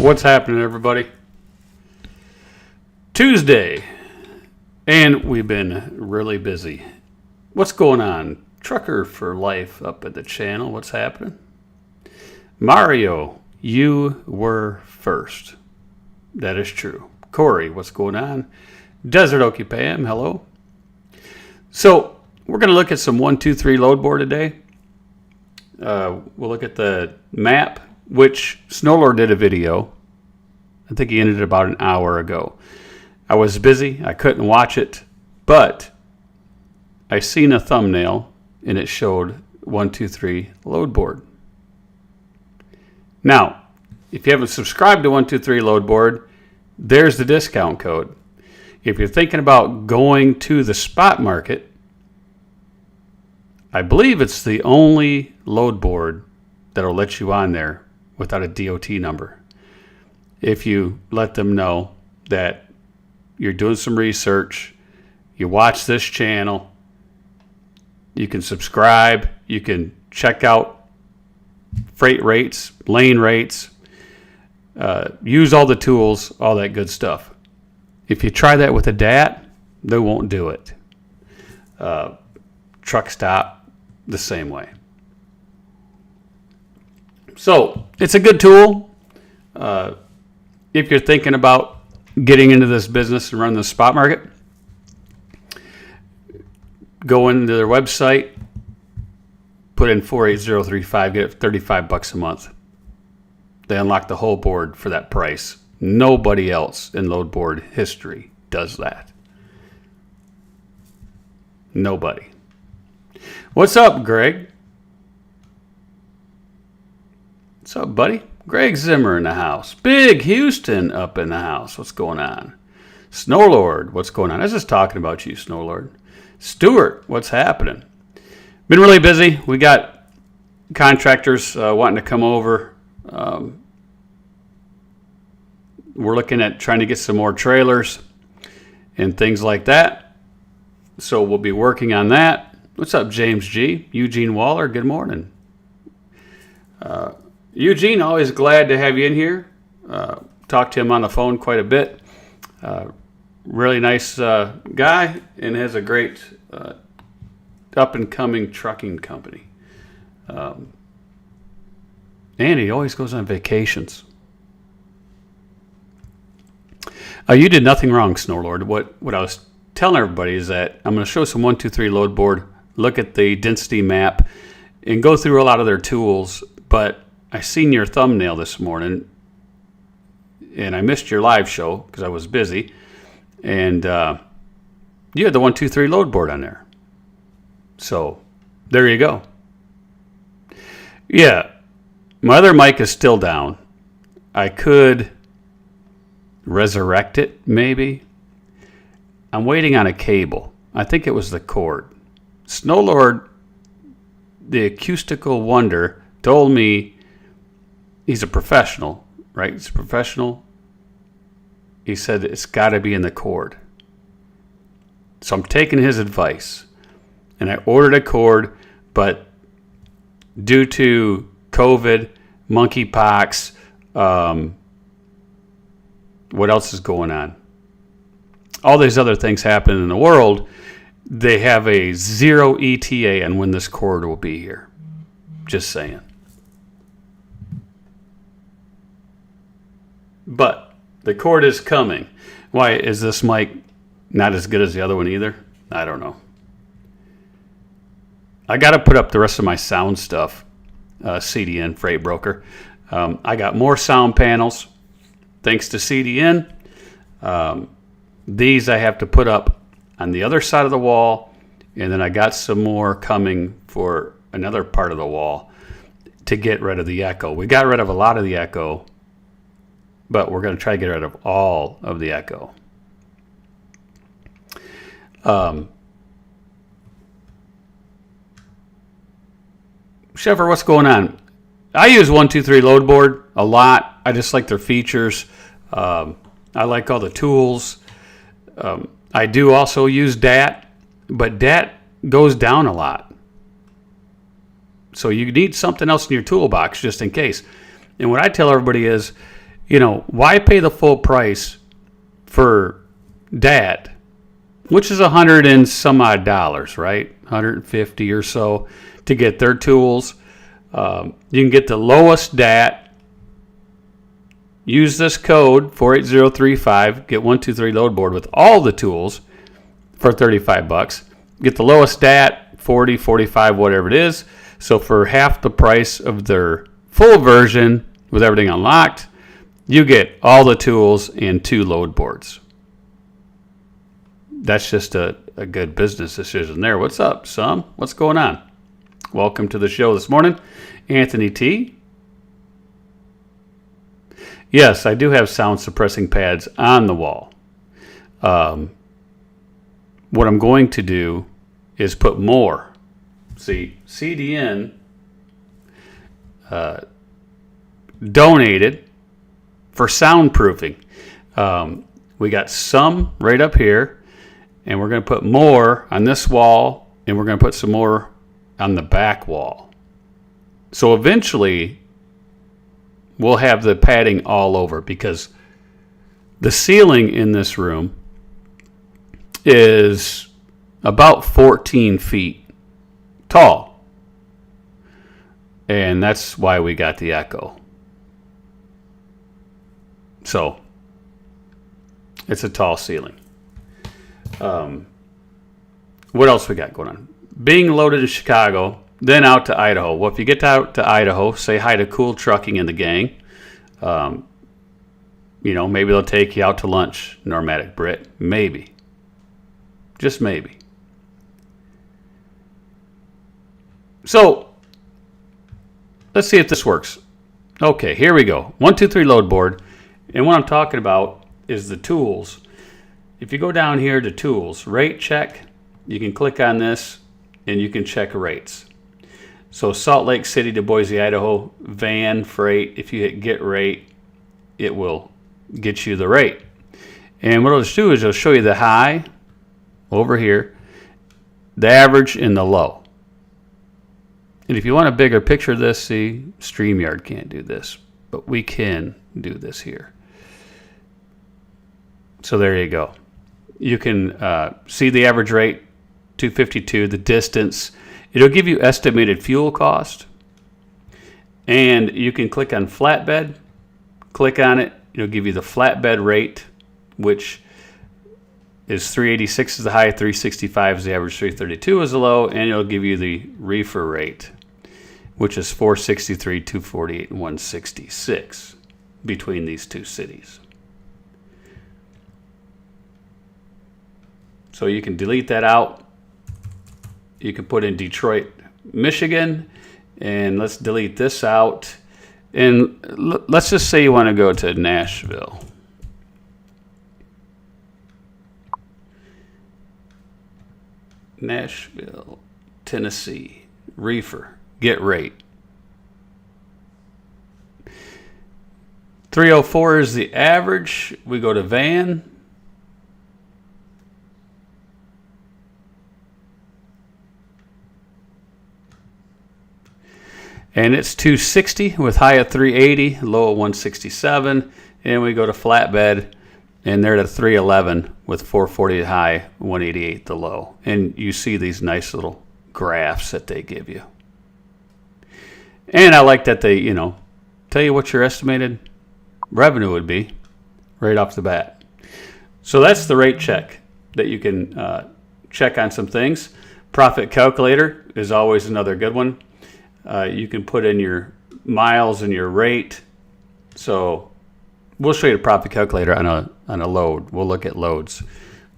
What's happening, everybody? Tuesday, and we've been really busy. What's going on? Trucker for life up at the channel. What's happening? Mario, you were first. That is true. Corey, what's going on? Desert Okie Pam, hello. So we're going to look at some 1, 2, 3 load board today. We'll look at the map, which Snowlord did a video. I think he ended it about an hour ago. I was busy. I couldn't watch it, but I seen a thumbnail and it showed 1, 2, 3 load board. Now, if you haven't subscribed to 1, 2, 3 load board, there's the discount code. If you're thinking about going to the spot market, I believe it's the only load board that'll let you on there without a DOT number. If you let them know that you're doing some research, you watch this channel, you can subscribe, you can check out freight rates, lane rates, use all the tools, all that good stuff. If you try that with a DAT, they won't do it. Truck stop, the same way. So it's a good tool. If you're thinking about getting into this business and running the spot market, go into their website, put in 48035, get it $35 a month. They unlock the whole board for that price. Nobody else in load board history does that. Nobody. What's up, Greg? What's up, buddy? Greg Zimmer in the house. Big Houston up in the house. What's going on? Snowlord, what's going on? I was just talking about you, Snowlord. Stuart, what's happening? Been really busy. We got contractors wanting to come over. We're looking at trying to get some more trailers and things like that. So we'll be working on that. What's up, James G? Eugene Waller, good morning. Eugene, always glad to have you in here. Talked to him on the phone quite a bit. Really nice guy and has a great up-and-coming trucking company. And he always goes on vacations. You did nothing wrong, Snowlord. What I was telling everybody is that I'm going to show some 1, 2, 3 load board, look at the density map, and go through a lot of their tools. But I seen your thumbnail this morning, and I missed your live show because I was busy. And you had the 1, 2, 3 load board on there. So there you go. Yeah, my other mic is still down. I could resurrect it, maybe. I'm waiting on a cable. I think it was the cord. Snowlord, the acoustical wonder, told me he's a professional, right? He's a professional. He said it's got to be in the cord. So I'm taking his advice. And I ordered a cord, but due to COVID, monkeypox, what else is going on? All these other things happening in the world, they have a 0 ETA on when this cord will be here. Just saying. But the cord is coming. Why is this mic not as good as the other one either? I don't know. I got to put up the rest of my sound stuff, CDN Freight Broker. I got more sound panels thanks to CDN. These I have to put up on the other side of the wall, and then I got some more coming for another part of the wall to get rid of the echo. We got rid of a lot of the echo, but we're going to try to get rid of all of the echo. Sheffer, what's going on? I use 1, 2, 3 load board a lot. I just like their features. I like all the tools. I do also use DAT, but DAT goes down a lot. So you need something else in your toolbox just in case. And what I tell everybody is Why pay the full price for DAT, which is $100 and some odd dollars, right? 150 or so to get their tools. You can get the lowest DAT. Use this code 48035. Get 123 load board with all the tools for $35. Get the lowest DAT, 40, 45, whatever it is. So for half the price of their full version with everything unlocked, you get all the tools and 2 load boards. That's just a good business decision there. What's up, Sam? What's going on? Welcome to the show this morning. Anthony T. Yes, I do have sound suppressing pads on the wall. What I'm going to do is put more. See, CDN donated for soundproofing. We got some right up here, and we're going to put more on this wall, and we're going to put some more on the back wall. So eventually, we'll have the padding all over, because the ceiling in this room is about 14 feet tall. And that's why we got the echo. So, it's a tall ceiling. What else we got going on? Being loaded in Chicago, then out to Idaho. Well, if you get out to Idaho, say hi to Cool Trucking and the gang. Maybe they'll take you out to lunch, Normatic Brit. Maybe. Just maybe. So, let's see if this works. Okay, here we go. 123 load board. And what I'm talking about is the tools. If you go down here to tools, rate check, you can click on this and you can check rates. So Salt Lake City to Boise, Idaho, van freight, if you hit get rate, it will get you the rate. And what it'll do is it'll show you the high over here, the average, and the low. And if you want a bigger picture of this, see, StreamYard can't do this, but we can do this here. So there you go. You can see the average rate, 252, the distance. It'll give you estimated fuel cost. And you can click on flatbed. Click on it. It'll give you the flatbed rate, which is 386 is the high, 365 is the average, 332 is the low, and it'll give you the reefer rate, which is 463, 248, and 166 between these two cities. So you can delete that out. You can put in Detroit, Michigan, and let's delete this out. And let's just say you want to go to Nashville. Nashville, Tennessee, reefer, get rate. 304 is the average. We go to van. And it's 260 with high of 380, low of 167. And we go to flatbed, and they're at 311 with 440 high, 188 the low. And you see these nice little graphs that they give you. And I like that they, tell you what your estimated revenue would be right off the bat. So that's the rate check that you can check on some things. Profit calculator is always another good one. You can put in your miles and your rate. So we'll show you the profit calculator on a load. We'll look at loads,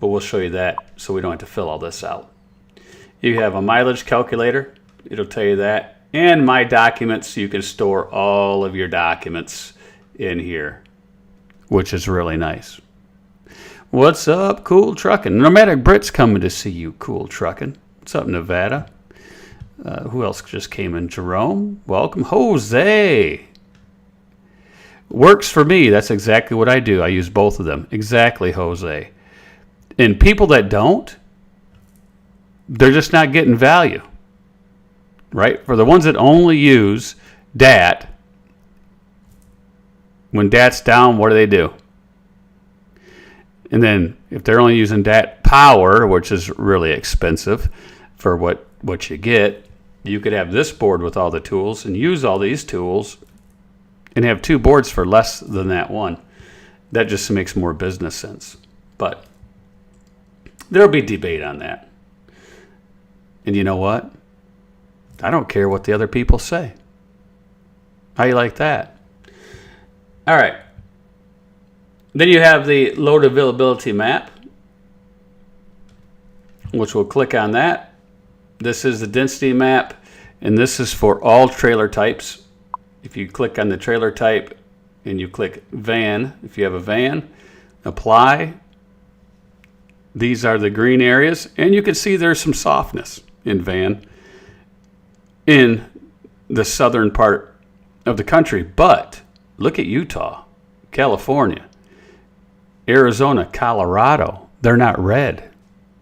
but we'll show you that so we don't have to fill all this out. You have a mileage calculator. It'll tell you that. And my documents, you can store all of your documents in here, which is really nice. What's up, Cool Trucking? Nomadic Brit's coming to see you, Cool Trucking. What's up, Nevada? Who else just came in? Jerome, welcome. Jose. Works for me. That's exactly what I do. I use both of them. Exactly, Jose. And people that don't, they're just not getting value. Right? For the ones that only use DAT, When DAT's down, what do? And then if they're only using DAT power, which is really expensive for what you get, you could have this board with all the tools and use all these tools and have 2 boards for less than that one. That just makes more business sense. But there'll be debate on that. And you know what? I don't care what the other people say. How you like that? All right. Then you have the load availability map, which we'll click on that. This is the density map, and this is for all trailer types. If you click on the trailer type and you click van, if you have a van, apply. These are the green areas, and you can see there's some softness in van in the southern part of the country. But look at Utah, California, Arizona, Colorado. They're not red.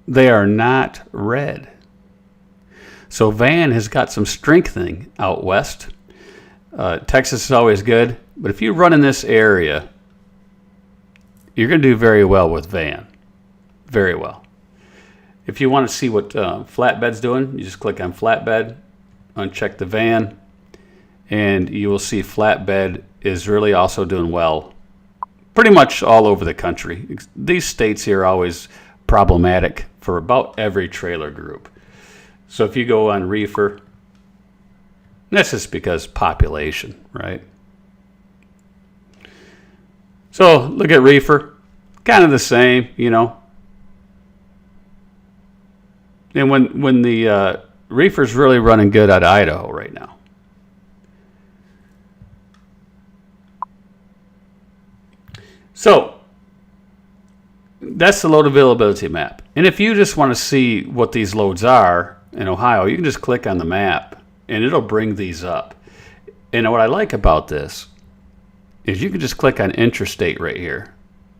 They are not red. So van has got some strengthening out west. Texas is always good. But if you run in this area, you're going to do very well with van. Very well. If you want to see what flatbed's doing, you just click on flatbed, uncheck the van, and you will see flatbed is really also doing well pretty much all over the country. These states here are always problematic for about every trailer group. So if you go on reefer, that's just because population, right? So look at reefer, kind of the same, you know. And when the reefer's really running good out of Idaho right now. So that's the load availability map. And if you just want to see what these loads are in Ohio, you can just click on the map and it'll bring these up. And what I like about this is you can just click on interstate right here.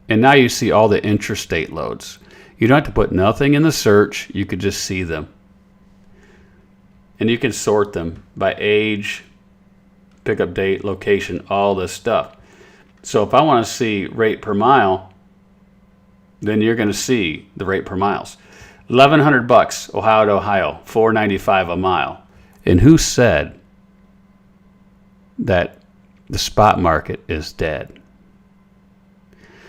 And now you see all the interstate loads. You don't have to put nothing in the search. You could just see them. And you can sort them by age, pickup date, location, all this stuff. So if I want to see rate per mile, then you're going to see the rate per miles. $1,100 Ohio to Ohio, $4.95 a mile. And who said that the spot market is dead?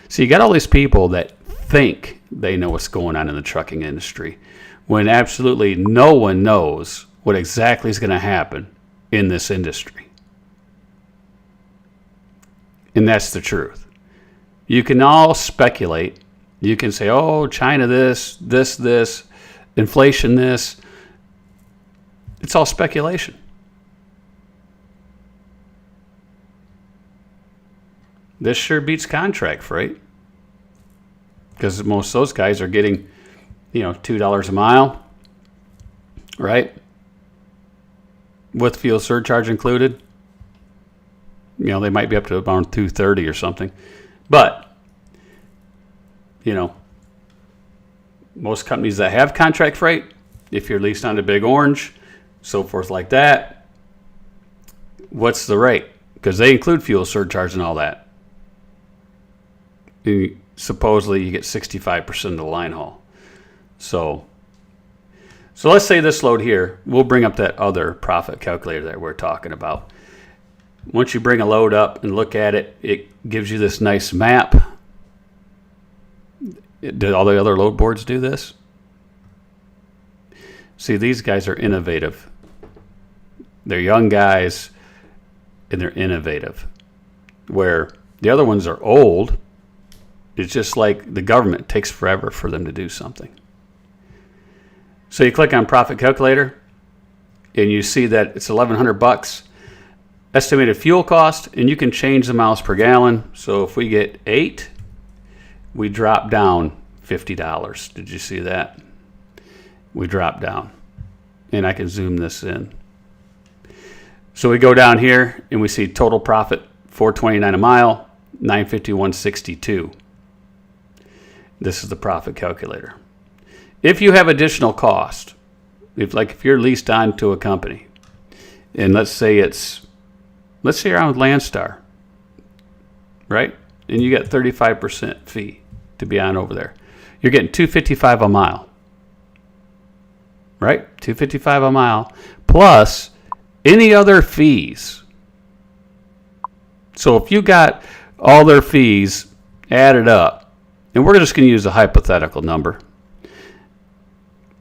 So you got all these people that think they know what's going on in the trucking industry when absolutely no one knows what exactly is going to happen in this industry. And that's the truth. You can all speculate. You can say, oh, China this, inflation this. It's all speculation. This sure beats contract freight. Because most of those guys are getting, $2 a mile, right? With fuel surcharge included. They might be up to about $2.30 or something. But, most companies that have contract freight, if you're leased on the Big Orange, so forth like that, what's the rate? Because they include fuel surcharge and all that. And supposedly you get 65% of the line haul. So let's say this load here, we'll bring up that other profit calculator that we're talking about. Once you bring a load up and look at it, it gives you this nice map. Did all the other load boards do this? See, these guys are innovative. They're young guys, and they're innovative. Where the other ones are old, it's just like the government. It takes forever for them to do something. So you click on profit calculator, and you see that it's $1,100. Estimated fuel cost, and you can change the miles per gallon. So if we get 8, we drop down $50. Did you see that? We drop down. And I can zoom this in. So we go down here and we see total profit $4.29 a mile, $951.62. This is the profit calculator. If you have additional cost, if you're leased on to a company, and let's say you're on with Landstar, right? And you get 35% fee to be on over there. You're getting $2.55 a mile, right? $2.55 a mile plus any other fees. So if you got all their fees added up, and we're just going to use a hypothetical number.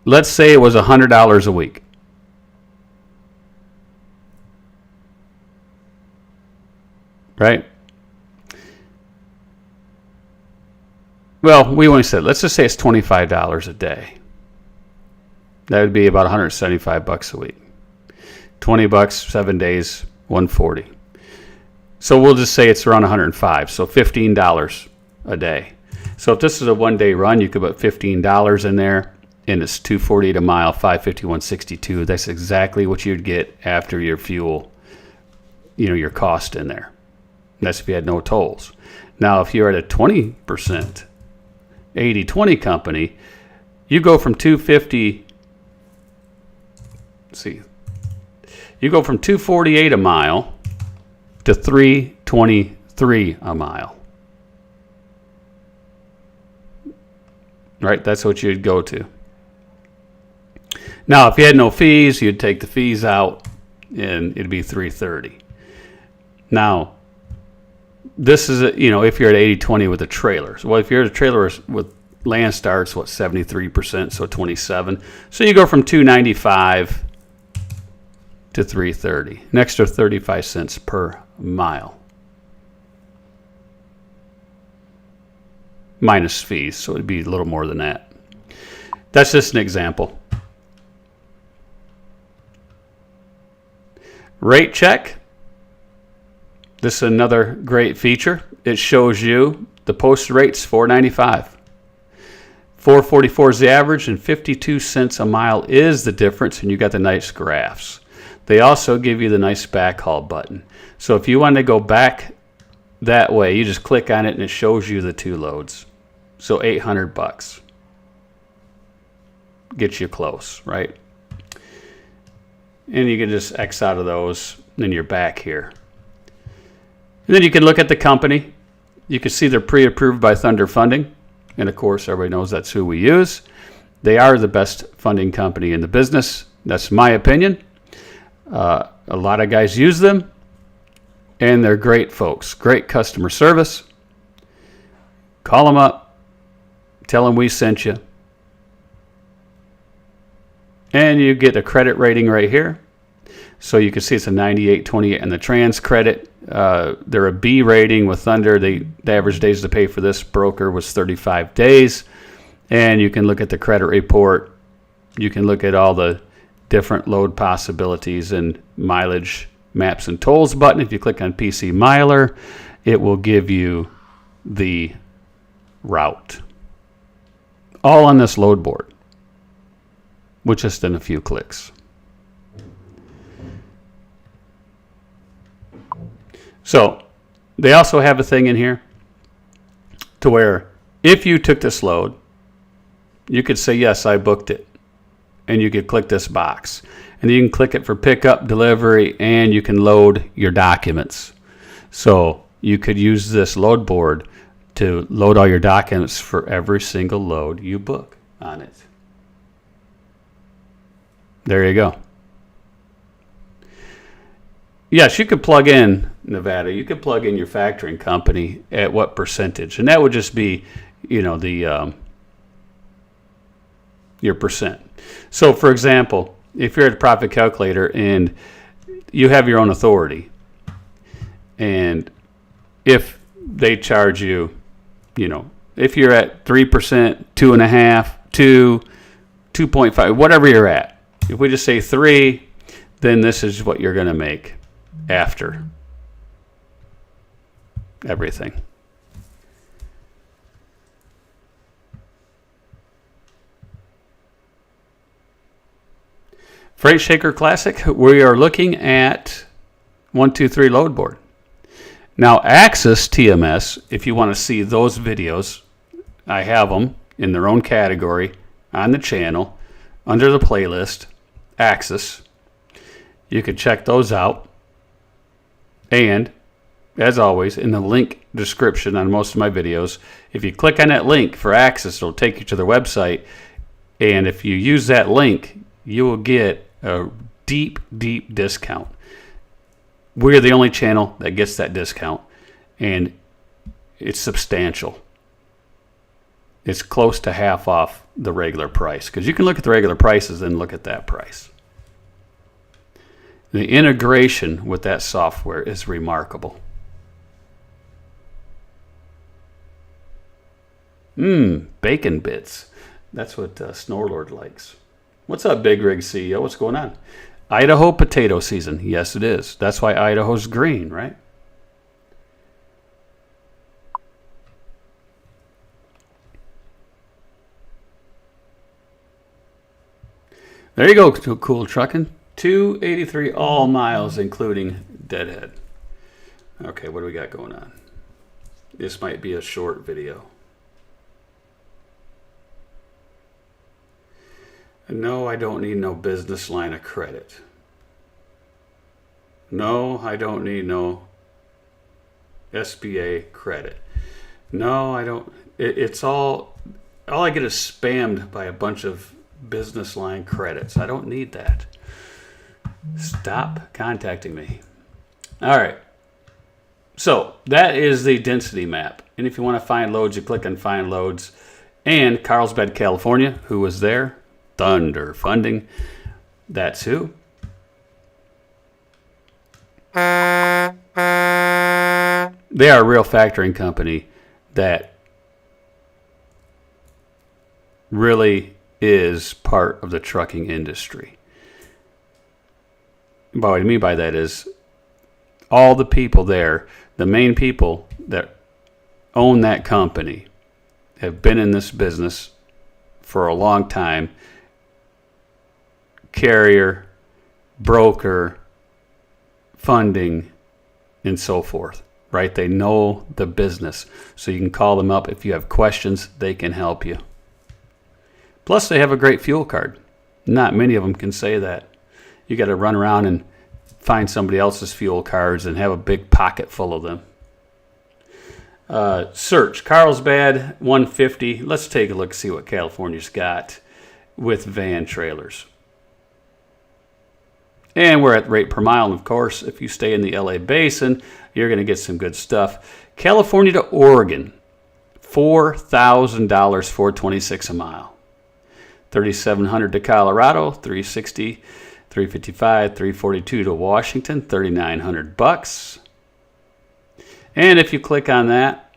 Let's say it was $100 a week. Right? Well, we only said, let's just say it's $25 a day. That would be about $175 a week. $20, 7 days, $140. So we'll just say it's around $105. So $15 a day. So if this is a 1 day run, you could put $15 in there, and it's $2.48 a mile, $551.62. That's exactly what you'd get after your fuel, your cost in there. That's if you had no tolls. Now, if you're at a 20%, 80-20 company, you go from you go from $2.48 a mile to $3.23 a mile. Right? That's what you'd go to. Now, if you had no fees, you'd take the fees out, and it'd be $3.30. Now, this is, if you're at 80-20 with a trailer. So, if you're at a trailer with Landstar, it's 73%, so 27. So you go from $2.95 to $3.30, an extra 35 cents per mile, minus fees. So it'd be a little more than that. That's just an example. Rate check. This is another great feature. It shows you the post rates, $4.95. $4.44 is the average, and 52 cents a mile is the difference, and you got the nice graphs. They also give you the nice backhaul button. So if you want to go back that way, you just click on it, and it shows you the two loads. So $800 gets you close, right? And you can just X out of those, and you're back here. And then you can look at the company. You can see they're pre-approved by Thunder Funding. And, of course, everybody knows that's who we use. They are the best funding company in the business. That's my opinion. A lot of guys use them, and they're great folks. Great customer service. Call them up. Tell them we sent you. And you get a credit rating right here. So you can see it's a 98.28 and the trans credit. They're a B rating with Thunder. The average days to pay for this broker was 35 days. And you can look at the credit report. You can look at all the different load possibilities and mileage maps and tolls button. If you click on PC Miler, it will give you the route. All on this load board with just in a few clicks. So they also have a thing in here to where if you took this load, you could say, yes, I booked it. And you could click this box. And you can click it for pickup, delivery, and you can load your documents. So you could use this load board to load all your documents for every single load you book on it. There you go. Yes, you could plug in, Nevada, you could plug in your factoring company at what percentage. And that would just be, your percent. So, for example, if you're at a profit calculator and you have your own authority, and if they charge you, if you're at 3%, 2.5%, 2, 2.5, whatever you're at, if we just say 3, then this is what you're going to make after everything. Freight Shaker Classic, we are looking at 123 load board. Now, AXISTMS, if you want to see those videos, I have them in their own category on the channel under the playlist, Axis. You can check those out. And as always, in the link description on most of my videos. If you click on that link for Axis, it'll take you to their website. And if you use that link, you will get a deep, deep discount. We're the only channel that gets that discount, and it's substantial. It's close to half off the regular price, because you can look at the regular prices and look at that price. The integration with that software is remarkable. Bacon bits. That's what Snorlord likes. What's up, Big Rig CEO? What's going on? Idaho potato season. Yes, it is. That's why Idaho's green, right? There you go, Cool Trucking. 283 all miles, including deadhead. Okay, what do we got going on? This might be a short video. No, I don't need no business line of credit. No, I don't need no SBA credit. No, I don't. It's all I get is spammed by a bunch of business line credits. I don't need that. Stop contacting me. All right. So that is the density map. And if you want to find loads, you click on Find Loads. And Carlsbad, California, who was there? Thunder Funding. That's who. They are a real factoring company that really is part of the trucking industry. But what I mean by that is all the people there, the main people that own that company, have been in this business for a long time. Carrier, broker, funding, and so forth, right? They know the business. So you can call them up. If you have questions, they can help you. Plus, they have a great fuel card. Not many of them can say that. You got to run around and find somebody else's fuel cards and have a big pocket full of them. Search Carlsbad 150. Let's take a look, see what California's got with van trailers. And we're at rate per mile. And of course, if you stay in the LA basin, you're going to get some good stuff. California to Oregon, $4,000, $426 a mile. 3,700 to Colorado, 360, 355, 342 to Washington, $3,900. And if you click on that,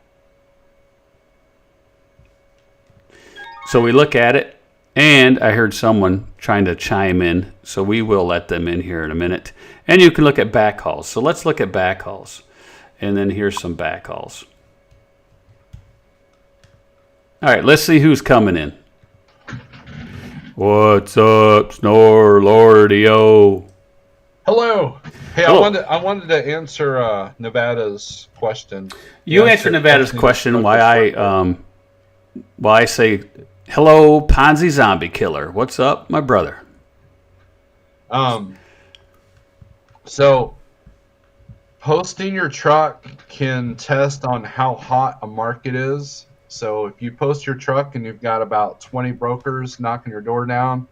so we look at it, and I heard someone trying to chime in, so we will let them in here in a minute. And you can look at backhauls. So let's look at backhauls. And then here's some backhauls. All right, let's see who's coming in. What's up, Snore Lordio? Hello. Hey, Hello. I wanted to answer Nevada's question. You answer Nevada's question why I say, hello, Ponzi Zombie Killer. What's up, my brother? So posting your truck can test on how hot a market is. So if you post your truck and you've got about 20 brokers knocking your door down,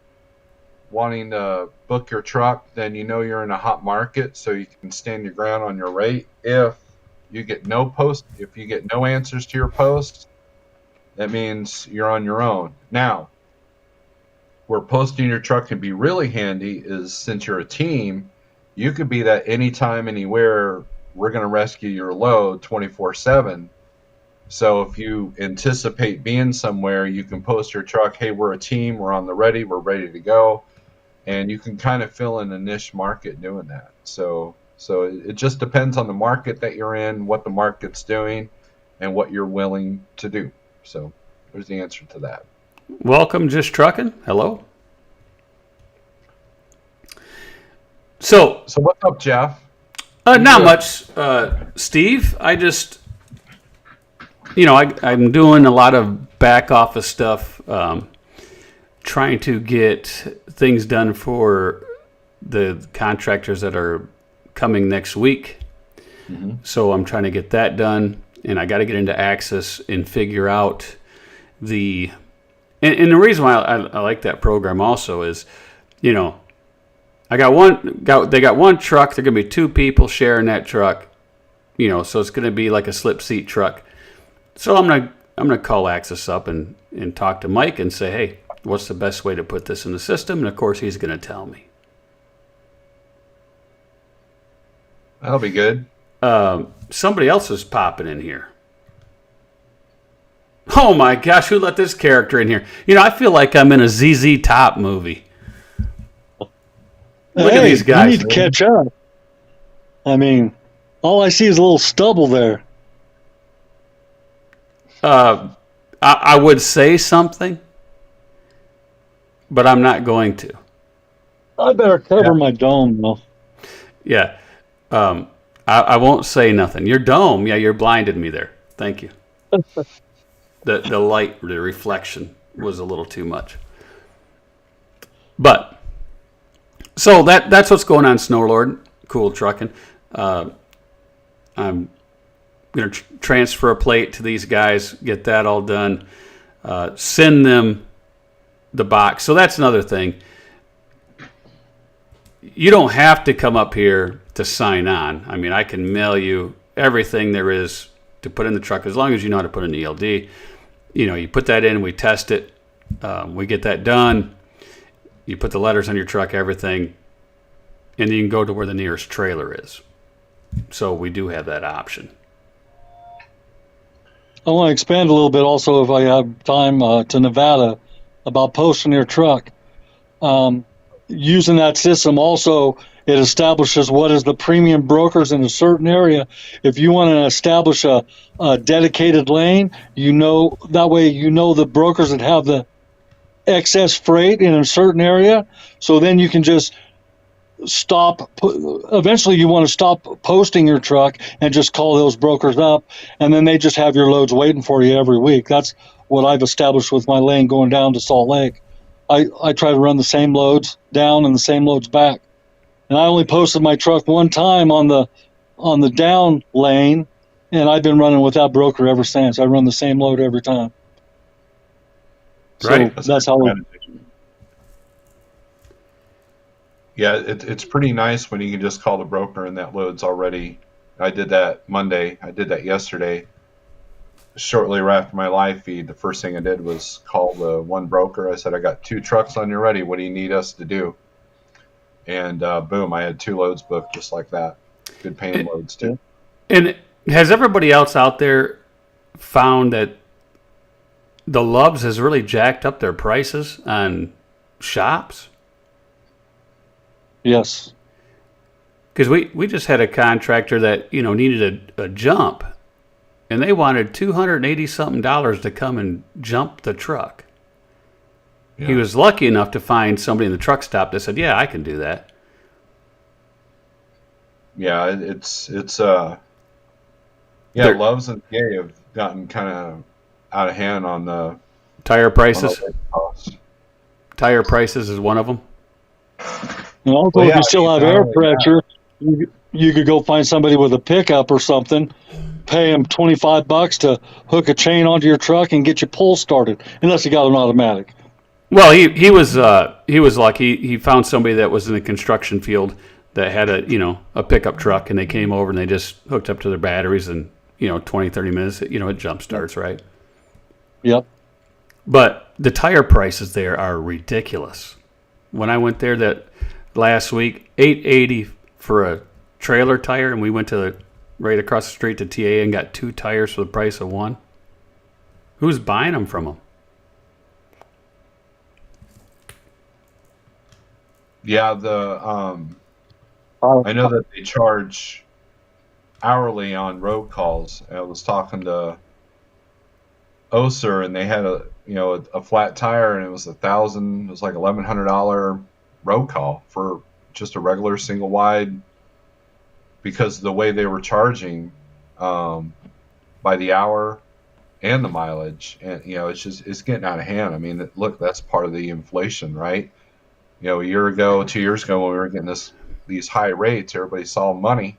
wanting to book your truck, then you know you're in a hot market, so you can stand your ground on your rate. If you get no answers to your post, that means you're on your own. Now, where posting your truck can be really handy is, since you're a team, you could be that anytime, anywhere, we're going to rescue your load 24/7. So if you anticipate being somewhere, you can post your truck, hey, we're a team, we're on the ready, we're ready to go. And you can kind of fill in a niche market doing that. So it just depends on the market that you're in, what the market's doing, and what you're willing to do. So there's the answer to that. Welcome, Just Trucking. Hello. So what's up, Jeff? Not much, Steve. I just, I'm doing a lot of back office stuff, trying to get things done for the contractors that are coming next week. So I'm trying to get that done, and I got to get into Axis and figure out the. And the reason why I like that program also is, you know, they got one truck. There are gonna be two people sharing that truck, you know, so it's gonna be like a slip seat truck. So I'm gonna call Axis up and talk to Mike and say, hey, what's the best way to put this in the system? And of course, he's gonna tell me. That'll be good. Somebody else is popping in here. Oh my gosh, who let this character in here? You know, I feel like I'm in a ZZ Top movie. Look at these guys. You need to catch up. I mean, all I see is a little stubble there. I would say something, but I'm not going to. I better cover my dome, though. Yeah. I won't say nothing. Your dome, yeah, you're blinded me there. Thank you. The light, the reflection was a little too much. But so that's what's going on, Snowlord. Cool trucking. I'm going to transfer a plate to these guys, get that all done, send them the box. So that's another thing. You don't have to come up here to sign on. I mean, I can mail you everything there is to put in the truck as long as you know how to put in the ELD. You know, you put that in, we test it, we get that done. You put the letters on your truck, everything, and you can go to where the nearest trailer is. So we do have that option. I want to expand a little bit also, if I have time, to Nevada about posting your truck. Using that system also, it establishes what is the premium brokers in a certain area. If you want to establish a dedicated lane, you know, that way you know the brokers that have the excess freight in a certain area. So then you can just stop. Eventually you want to stop posting your truck and just call those brokers up, and then they just have your loads waiting for you every week. That's what I've established with my lane going down to Salt Lake. I try to run the same loads down and the same loads back. And I only posted my truck one time on the down lane, and I've been running with that broker ever since. I run the same load every time. Right. So that's how. Yeah, it's pretty nice when you can just call the broker and that load's already. I did that Monday. I did that yesterday. Shortly after my live feed, the first thing I did was call the one broker. I said, I got 2 trucks on you ready. What do you need us to do? And boom, I had 2 loads booked just like that. Good paying loads too. And has everybody else out there found that the Loves has really jacked up their prices on shops? Yes. Because we just had a contractor that, you know, needed a jump, and they wanted $280-something to come and jump the truck. Yeah. He was lucky enough to find somebody in the truck stop that said, yeah, I can do that. Yeah, it's Loves and Gay have gotten kind of out of hand on the tire prices. Tire prices is one of them. And also, if you still have air pressure, you could go find somebody with a pickup or something, pay him $25 to hook a chain onto your truck and get your pull started, unless you got an automatic. Well, he was lucky. He found somebody that was in the construction field that had a pickup truck, and they came over and they just hooked up to their batteries, and 20, 30 minutes, it jump starts, right? Yep. But the tire prices there are ridiculous. When I went there that last week, $880 for a trailer tire, and we went to right across the street to TA and got 2 tires for the price of one. Who's buying them from them? Yeah, I know that they charge hourly on road calls. I was talking to Oser, and they had a flat tire, and it was $1,000. It was like $1,100 road call for just a regular single wide, because the way they were charging by the hour and the mileage, and it's getting out of hand. I mean, look, that's part of the inflation, right? A year ago, 2 years ago, when we were getting these high rates, everybody saw money.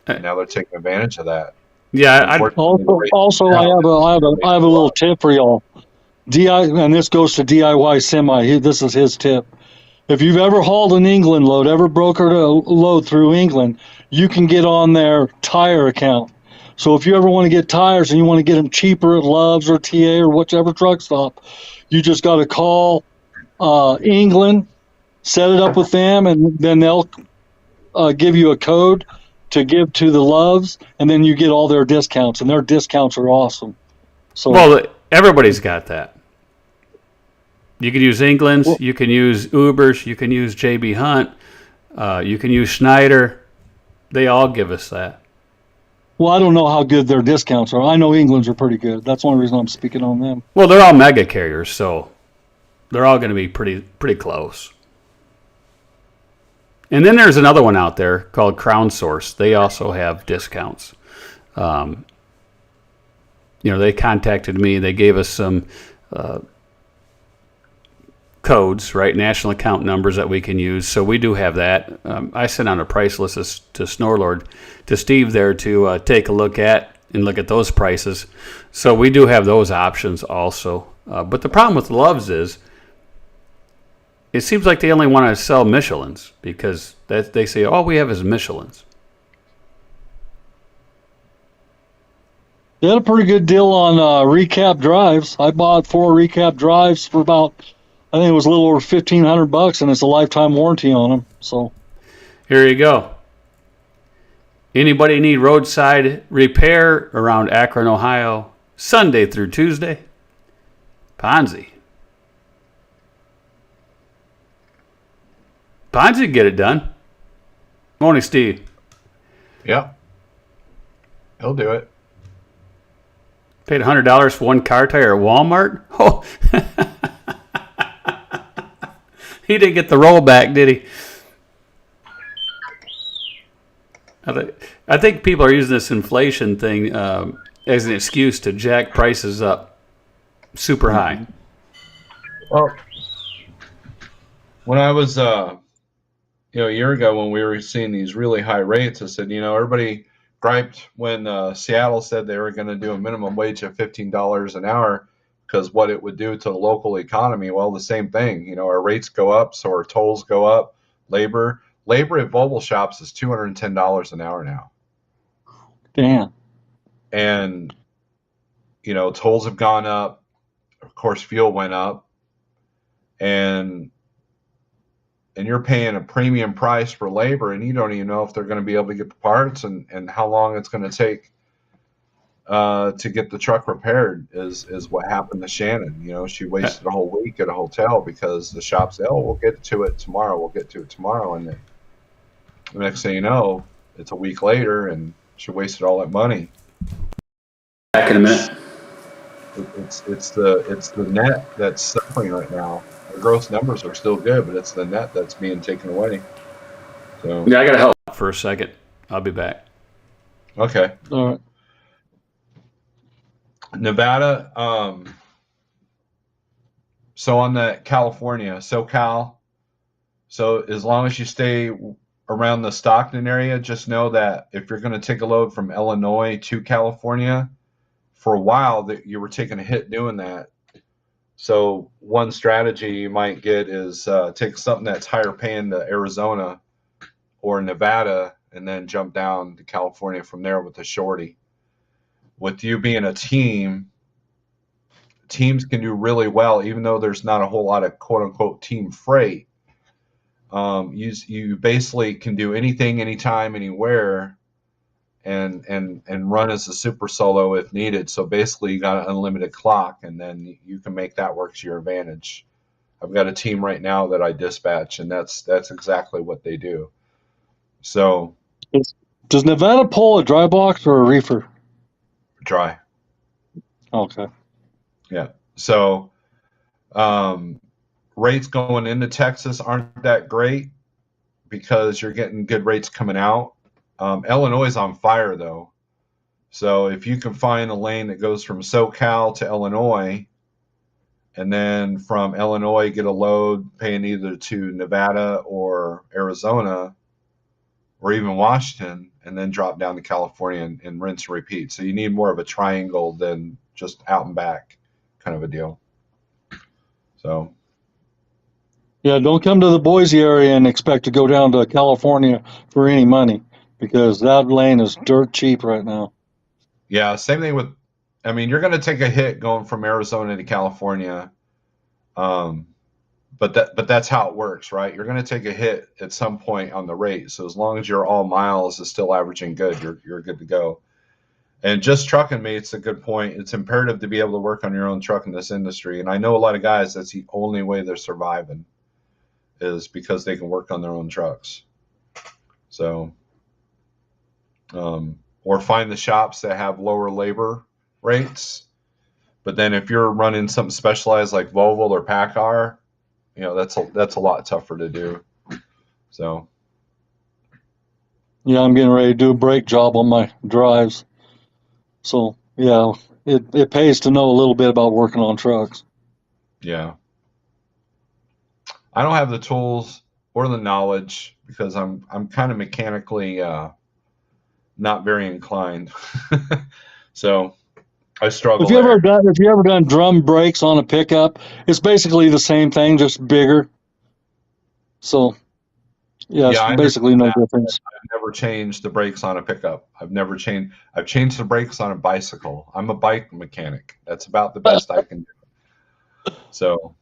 and now they're taking advantage of that. Yeah, Unfortunately, Also, now, I have a little tip for y'all. And this goes to DIY Semi. This is his tip. If you've ever hauled an England load, ever brokered a load through England, you can get on their tire account. So if you ever want to get tires and you want to get them cheaper at Love's or TA or whichever truck stop, you just got to call England, set it up with them, and then they'll give you a code to give to the Loves, and then you get all their discounts, and their discounts are awesome. So well, everybody's got that. You can use England's, Well- you can use Uber's, you can use JB Hunt, you can use Schneider. They all give us that. well, I don't know how good their discounts are. I know England's are pretty good. That's one reason I'm speaking on them. Well, they're all mega carriers, so they're all going to be pretty close. And then there's another one out there called Crown Source. They also have discounts. They contacted me. They gave us some codes, right? National account numbers that we can use. So we do have that. I sent out a price list to Snorlord, to Steve there to take a look at and look at those prices. So we do have those options also. But the problem with Love's is it seems like they only want to sell Michelin's because they say all we have is Michelin's. They had a pretty good deal on recap drives. I bought 4 recap drives for about, I think it was a little over $1,500, and it's a lifetime warranty on them. So Here you go. Anybody need roadside repair around Akron, Ohio, Sunday through Tuesday? Ponzi can get it done. Morning, Steve. Yep, he'll do it. Paid $100 for one car tire at Walmart? Oh, he didn't get the rollback, did he? I think people are using this inflation thing as an excuse to jack prices up super high. Well, when I was, a year ago when we were seeing these really high rates, I said, everybody griped when Seattle said they were going to do a minimum wage of $15 an hour because what it would do to the local economy. Well, the same thing. Our rates go up, so our tolls go up. Labor at Volvo shops is $210 an hour now. damn. And, tolls have gone up. Of course, fuel went up. And you're paying a premium price for labor, and you don't even know if they're going to be able to get the parts and how long it's going to take to get the truck repaired is what happened to Shannon. She wasted a whole week at a hotel because the shop said, oh, we'll get to it tomorrow. And the next thing you know, it's a week later, and she wasted all that money. Back in a minute. It's the net that's suffering right now. The gross numbers are still good, but it's the net that's being taken away. So Yeah, I got to help for a second. I'll be back. okay, All right. Nevada. So on the California, SoCal. So as long as you stay around the Stockton area, just know that if you're going to take a load from Illinois to California, for a while that you were taking a hit doing that. So one strategy you might get is take something that's higher paying to Arizona or Nevada and then jump down to California from there with a shorty. With you being a team, teams can do really well, even though there's not a whole lot of quote unquote team freight. You basically can do anything, anytime, anywhere, and run as a super solo if needed. So basically you got an unlimited clock, and then you can make that work to your advantage. I've got a team right now that I dispatch, and that's exactly what they do. So Does Nevada pull a dry box or a reefer? dry. Okay. Yeah. So rates going into Texas aren't that great because you're getting good rates coming out. Illinois is on fire though. So if you can find a lane that goes from SoCal to Illinois, and then from Illinois get a load paying either to Nevada or Arizona or even Washington, and then drop down to California and rinse and repeat. So you need more of a triangle than just out and back kind of a deal. So Yeah, don't come to the Boise area and expect to go down to California for any money, because that lane is dirt cheap right now. yeah, same thing with, I mean, you're going to take a hit going from Arizona to California. But that's how it works, right? You're going to take a hit at some point on the rate. So as long as your all miles is still averaging good, you're good to go. And just trucking mates, a good point. It's imperative to be able to work on your own truck in this industry. And I know a lot of guys, that's the only way they're surviving, is because they can work on their own trucks. So, or find the shops that have lower labor rates. But then if you're running something specialized like Volvo or PACCAR, you know, that's a lot tougher to do. So Yeah, I'm getting ready to do a brake job on my drives. So yeah, it pays to know a little bit about working on trucks. yeah, I don't have the tools or the knowledge because I'm kind of mechanically not very inclined. So I struggle there. If you ever done drum brakes on a pickup, it's basically the same thing, just bigger. So yeah, it's Yeah, I basically understand no that. difference. I've never changed the brakes on a pickup. I've changed the brakes on a bicycle. I'm a bike mechanic. That's about the best I can do. So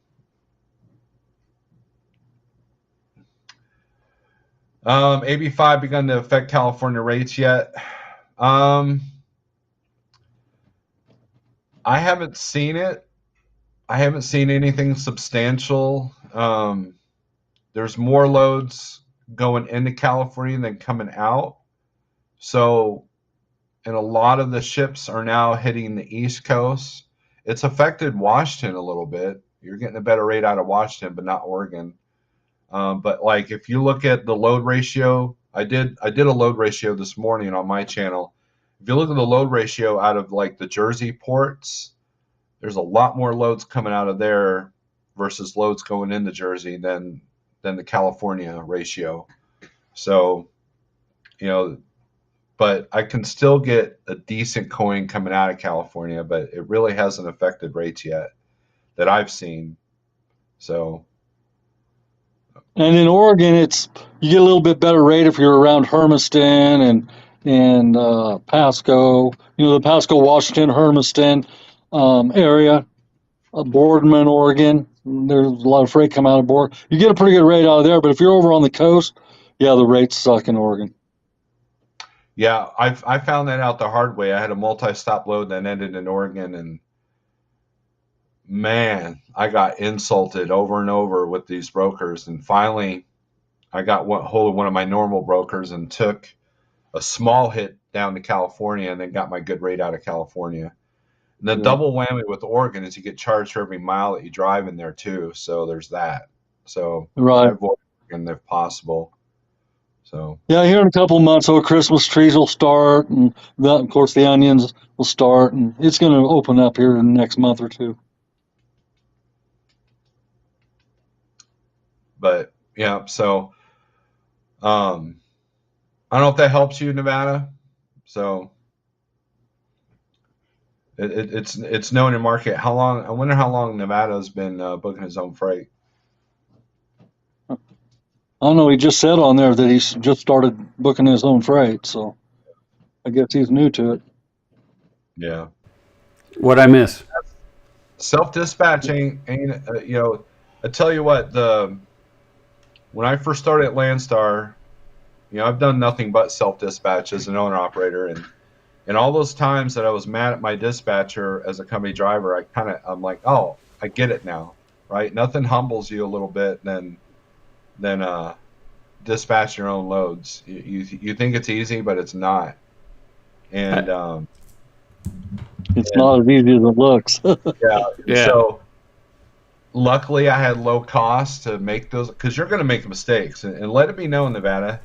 AB5 begun to affect California rates yet? I haven't seen it. I haven't seen anything substantial. There's more loads going into California than coming out. So, and a lot of the ships are now hitting the East Coast. It's affected Washington a little bit. You're getting a better rate out of Washington, but not Oregon. But like if you look at the load ratio, I did a load ratio this morning on my channel. If you look at the load ratio out of like the Jersey ports, there's a lot more loads coming out of there versus loads going into Jersey than the California ratio. So, you know, but I can still get a decent coin coming out of California, but it really hasn't affected rates yet that I've seen. So, And in Oregon, you get a little bit better rate if you're around Hermiston and Pasco. You know, the Pasco, Washington, Hermiston area, Boardman, Oregon. There's a lot of freight come out of Board. You get a pretty good rate out of there. But if you're over on the coast, yeah, the rates suck in Oregon. yeah, I found that out the hard way. I had a multi-stop load that ended in Oregon, and man, I got insulted over and over with these brokers. And finally, I got hold of one of my normal brokers and took a small hit down to California, and then got my good rate out of California. And the double whammy with Oregon is you get charged for every mile that you drive in there too. So there's that. So I Right. avoid Oregon if possible. So Yeah, here in a couple of months, Christmas trees will start, and of course the onions will start, and it's going to open up here in the next month or two. but yeah, so I don't know if that helps you, Nevada. So it's known in market. How long? I wonder how long Nevada's been booking his own freight. I don't know. He just said on there that he's just started booking his own freight, so I guess he's new to it. Yeah, What I miss? self-dispatch ain't you know. I tell you what, when I first started at Landstar, you know, I've done nothing but self-dispatch as an owner operator, and all those times that I was mad at my dispatcher as a company driver, I'm like, oh, I get it now, right? Nothing humbles you a little bit than dispatch your own loads. You think it's easy, but it's not. And It's not as easy as it looks. yeah, Yeah. so luckily I had low cost to make those, because you're going to make mistakes, and let it be known, Nevada,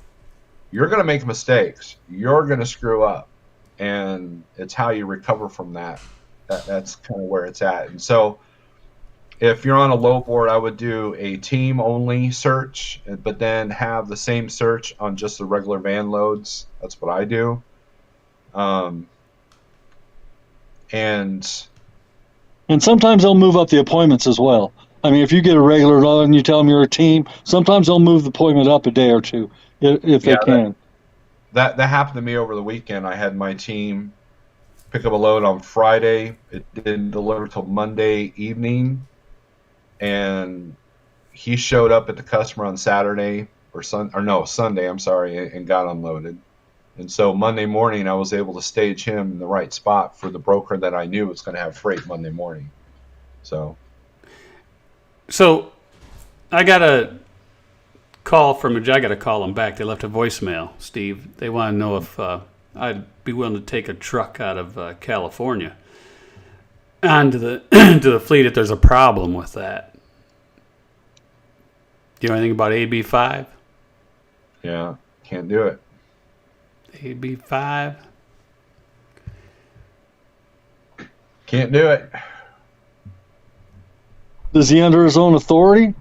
you're going to make mistakes. You're going to screw up, and it's how you recover from that. That's kind of where it's at. And so if you're on a low board, I would do a team only search, but then have the same search on just the regular van loads. That's what I do. And sometimes they'll move up the appointments as well. I mean, if you get a regular load and you tell them you're a team, sometimes they'll move the appointment up a day or two if they can. That happened to me over the weekend. I had my team pick up a load on Friday. It didn't deliver till Monday evening, and he showed up at the customer on Saturday Sunday. I'm sorry, and got unloaded. And so Monday morning, I was able to stage him in the right spot for the broker that I knew was going to have freight Monday morning. So I got a call from I got to call them back. They left a voicemail, Steve. They want to know if I'd be willing to take a truck out of California onto the to the fleet if there's a problem with that. Do you know anything about AB5? yeah, can't do it. AB5? Can't do it. Is he under his own authority?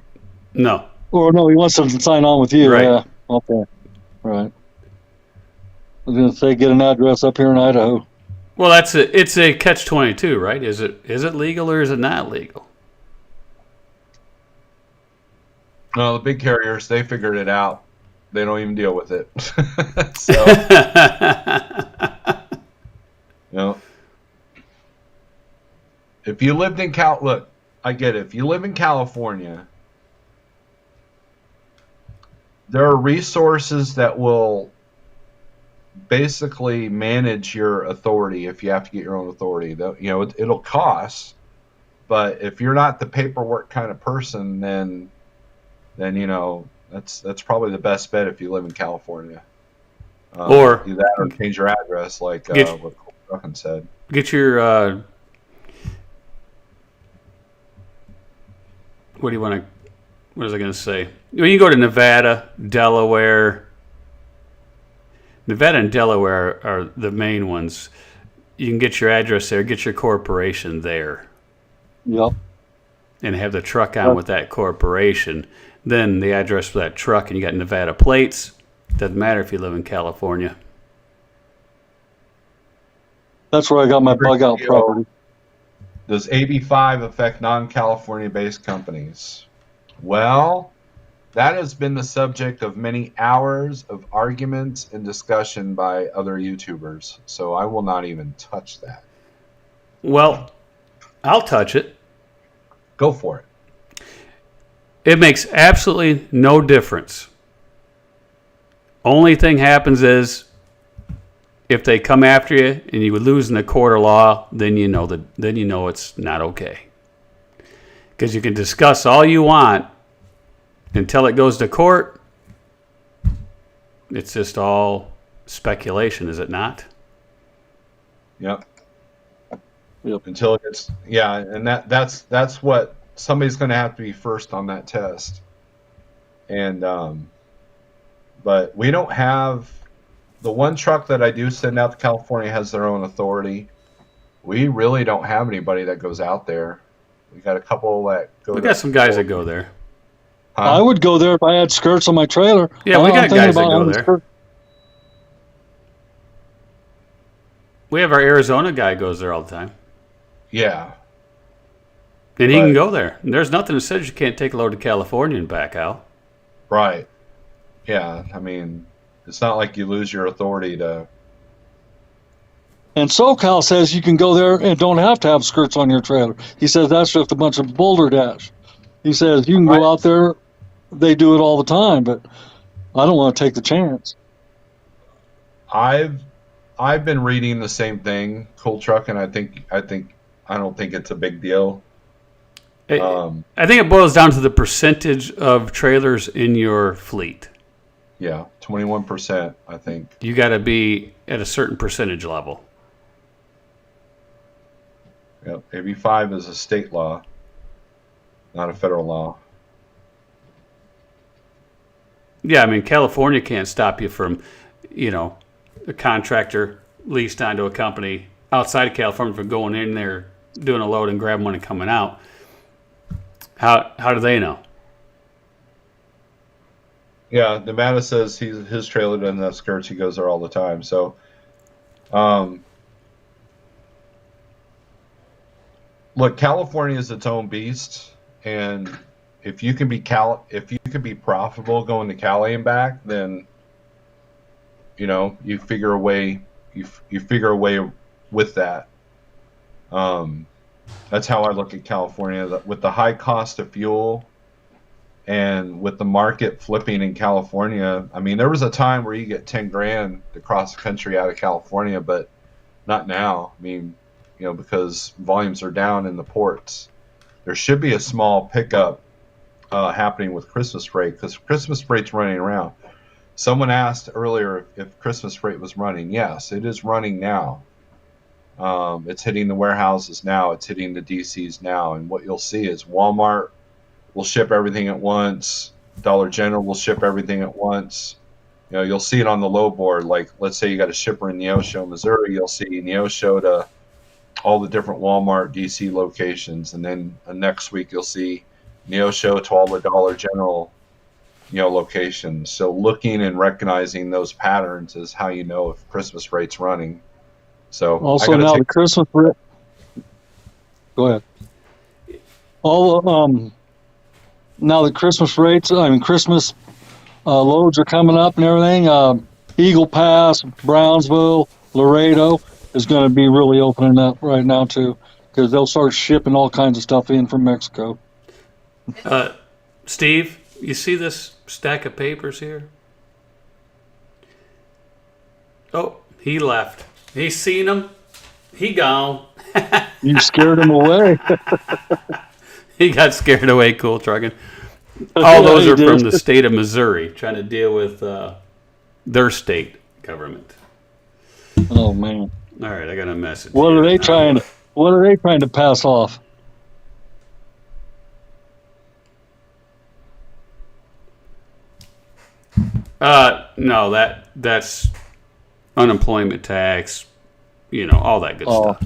No. Or no, he wants to sign on with you. Right. Yeah. Okay. Right. I was going to say get an address up here in Idaho. Well, it's a catch-22, right? Is it legal or is it not legal? No, the big carriers, they figured it out. They don't even deal with it. So, if you lived in look, I get it. If you live in California, there are resources that will basically manage your authority if you have to get your own authority. It'll cost, but if you're not the paperwork kind of person, then that's probably the best bet if you live in California. Or do that, or change your address, like what Cole said. Get your what do you want to? What was I going to say? When you go to Nevada, Delaware. Nevada and Delaware are the main ones. You can get your address there, get your corporation there. Yep. And have the truck on with that corporation. Then the address for that truck, and you got Nevada plates. Doesn't matter if you live in California. That's where I got my bug out property. Does AB5 affect non-California based companies? Well, that has been the subject of many hours of arguments and discussion by other YouTubers, so I will not even touch that. Well, I'll touch it. Go for it. It makes absolutely no difference. Only thing happens is if they come after you and you would lose in the court of law, then you know it's not okay. Because you can discuss all you want until it goes to court. It's just all speculation, is it not? Yep. Until it gets, and that's what somebody's going to have to be first on that test. And but we don't have, the one truck that I do send out to California has their own authority. We really don't have anybody that goes out there. We got a couple that go. We got some guys that go there. I would go there if I had skirts on my trailer. Yeah, we got guys that go there. We have our Arizona guy goes there all the time. Yeah. And he can go there. There's nothing that says you can't take a load to California and back out. Right. Yeah, I mean, it's not like you lose your authority to. And SoCal says you can go there and don't have to have skirts on your trailer. He says that's just a bunch of boulder dash. He says you can go out there. They do it all the time, but I don't want to take the chance. I've been reading the same thing, Cool Truck, and I don't think it's a big deal. I think it boils down to the percentage of trailers in your fleet. Yeah, 21%, I think. You got to be at a certain percentage level. Yep, AB5 is a state law, not a federal law. Yeah, I mean, California can't stop you from, a contractor leased onto a company outside of California from going in there, doing a load and grabbing one and coming out. How do they know? Yeah, Nevada says his trailer doesn't have skirts. He goes there all the time. So, look, California is its own beast, and if you can be profitable going to Cali and back, then you figure a way. You figure a way with that. That's how I look at California. With the high cost of fuel and with the market flipping in California, I mean, there was a time where you get 10 grand to cross the country out of California, but not now. I mean, because volumes are down in the ports. There should be a small pickup happening with Christmas freight, because Christmas freight's running around. Someone asked earlier if Christmas freight was running. Yes, it is running now. It's hitting the warehouses now. It's hitting the DCs now. And what you'll see is Walmart will ship everything at once. Dollar General will ship everything at once. You'll see it on the low board. Like, let's say you got a shipper in Neosho, Missouri. You'll see Neosho to all the different Walmart DC locations. And then next week you'll see Neosho to all the Dollar General locations. So looking and recognizing those patterns is how you know if Christmas rate's running. So also now the Christmas rate. Go ahead. Now the Christmas rates. Christmas loads are coming up and everything. Eagle Pass, Brownsville, Laredo is going to be really opening up right now too, because they'll start shipping all kinds of stuff in from Mexico. Steve, you see this stack of papers here? Oh, he left. He seen them. He gone. You scared him away. He got scared away, Cool Trucking. All those are from the state of Missouri, trying to deal with their state government. Oh man! All right, I got a message. What are they trying to pass off? No, that's unemployment tax, all that good stuff.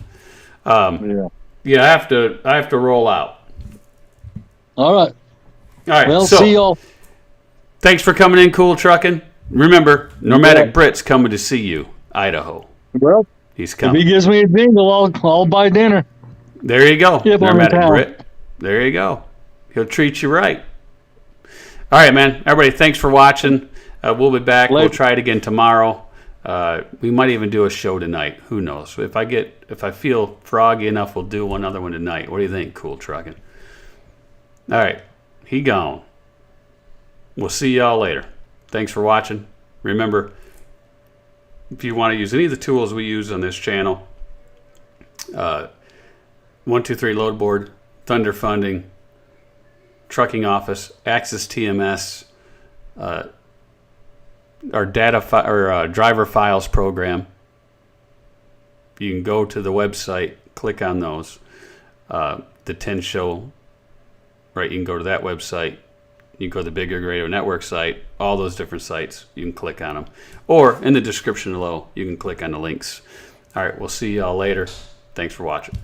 Yeah, I have to roll out. All right. Well, so, see y'all. Thanks for coming in, Cool Trucking. Remember, Nomadic Brit's coming to see you, Idaho. Well, he's coming. If he gives me a jingle, I'll buy dinner. There you go, Nomadic Brit. There you go. He'll treat you right. All right, man. Everybody, thanks for watching. We'll be back. We'll try it again tomorrow. We might even do a show tonight. Who knows? If I feel froggy enough, we'll do one other one tonight. What do you think, Cool Trucking? All right. He gone. We'll see y'all later. Thanks for watching. Remember, if you want to use any of the tools we use on this channel, 123 Load Board, Thunder Funding, Trucking Office, AXISTMS, our driver files program. You can go to the website, click on those. The T.E.N Show, right? You can go to that website. You can go to the Big Rig Radio Network site. All those different sites, you can click on them. Or in the description below, you can click on the links. All right, we'll see y'all later. Thanks for watching.